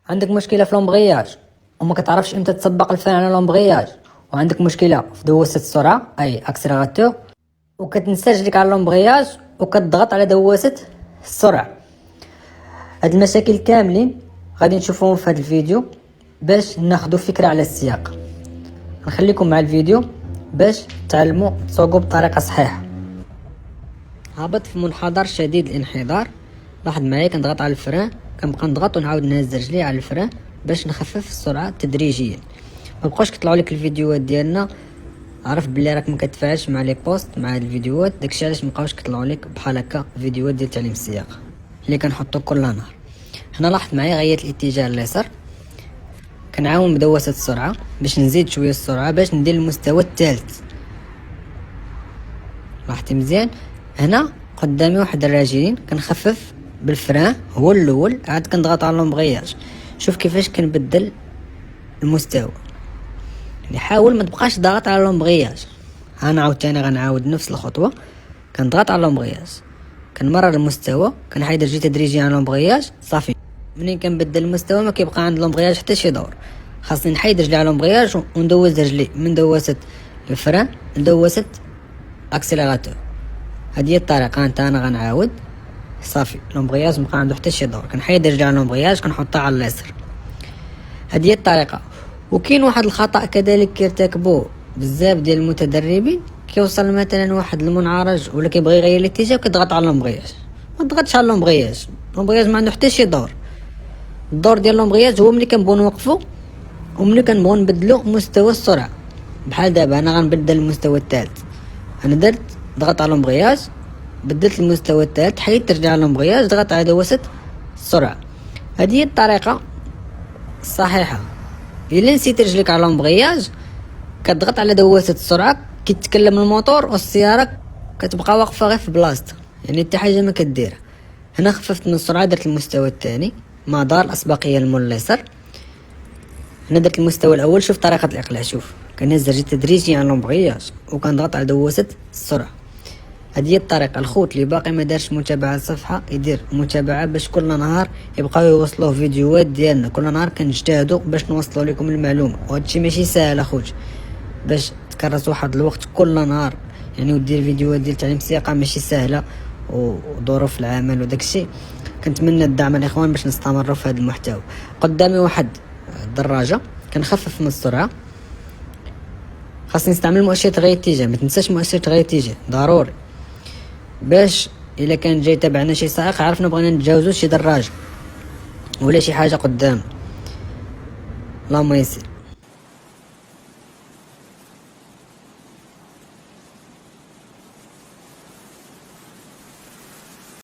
عندك مشكله في لومبغياج وما كتعرفش امتى تسبق الفران على لومبغياج، وعندك مشكله في دواسه السرعه اي اكسليراتور، وكتنسى رجليك على لومبغياج وكتضغط على دواسه السرعه. هاد المشاكل كاملين غادي نشوفوهم في هاد الفيديو باش ناخدو فكره على السياق. نخليكم مع الفيديو باش تعلموا تسوقوا بطريقه صحيحه. هابط في منحدر شديد الانحدار، لاحظ معايا كنضغط على الفران، كنبقى نضغط ونعاود نهز رجلي على الفران باش نخفف السرعه تدريجيا. ما بقاوش كيطلعوا لك الفيديوهات ديالنا، عرف بلي راك ما كتفاعلش مع لي بوست مع الفيديوهات، داكشي علاش مابقاوش كيطلعوا لك بحال هكا فيديوهات ديال تعليم السياقه اللي كنحطو كل نهار. هنا لاحظ معايا غيرت الاتجاه اليسار، كنعاون بدواسه السرعه باش نزيد شويه السرعه باش ندير المستوى الثالث. لاحظتي مزيان؟ هنا قدامي واحد الراجلين كنخفف بالفران هو الاول، عاد كنضغط على لومبغياج. شوف كيفاش كنبدل المستوى، يعني حاول ما تبقاش ضاغط على لومبغياج. انا عاوتاني غنعاود نفس الخطوه، كنضغط على لومبغياج، كنمرر المستوى، كنحيد رجلي تدريجيا على لومبغياج. صافي منين كنبدل المستوى ما كيبقى عند لومبغياج حتى شي دور، خاصني نحيد رجلي على لومبغياج وندوز رجلي من دواسه الفران لدواسه اكسليراتور. هذه هي الطريقه. انا غنعاود. صافي لومبغياج مبقى عنده حتى شي دور، كنحيد رجلي على لومبغياج كنحطها على اليسار. هذه هي الطريقه. وكاين واحد الخطا كذلك كيرتكبوه بزاف ديال المتدربين، كيوصل مثلا واحد المنعرج ولا كيبغي يغير الاتجاه وكيضغط على لومبغياج. ما تضغطش على لومبغياج ما عنده حتى شي دور. الدور ديال لومبغياج هو ملي كنبغيو نوقفو وملي كنبغيو نبدلو مستوى السرعه. بحال دابا انا غنبدل المستوى الثالث، انا درت ضغط على لومبغياج، بدلت المستوى الثالث، حيدت رجع على لومبغياج، ضغط على دواسه السرعه. هذه هي الطريقه الصحيحه. الا نسيت رجليك على لومبغياج كتضغط على دواسه السرعه، كيتكلم الموتور والسياره كتبقى واقفه غير في بلاصتها، يعني حتى حاجه ما كديرها. هنا خففت من السرعه، درت المستوى الثاني مع دار الاسبقيه للمول اليسار. هنا درت المستوى الاول. شوف طريقه الاقلاع، شوف كنهز رجلي تدريجيا على لومبغياج وكنضغط على دواسه السرعه. هذه هي الطريقه. الخوت اللي باقي ما دارش متابعه الصفحه يدير متابعه باش كل نهار يبقاو يوصلوه فيديوهات ديالنا. كل نهار كنجتهدوا باش نوصلوا لكم المعلومه، وهذا الشيء ماشي ساهل اخوت، باش تكرس واحد الوقت كل نهار يعني ودير فيديوهات ديال تعليم السياقه ماشي سهله، وظروف العمل وداك الشيء. كنتمنى الدعم الاخوان باش نستمروا في هذا المحتوى. قدامي واحد الدراجه كنخفف من السرعه، خاصني نستعمل مؤشر تغيير الاتجاه. ما تنساش مؤشر تغيير الاتجاه ضروري، باش الا كان جاي تبعنا شي سائق عرفنا بغينا نتجاوزو شي دراجه ولا شي حاجه قدام. اللهم يسر.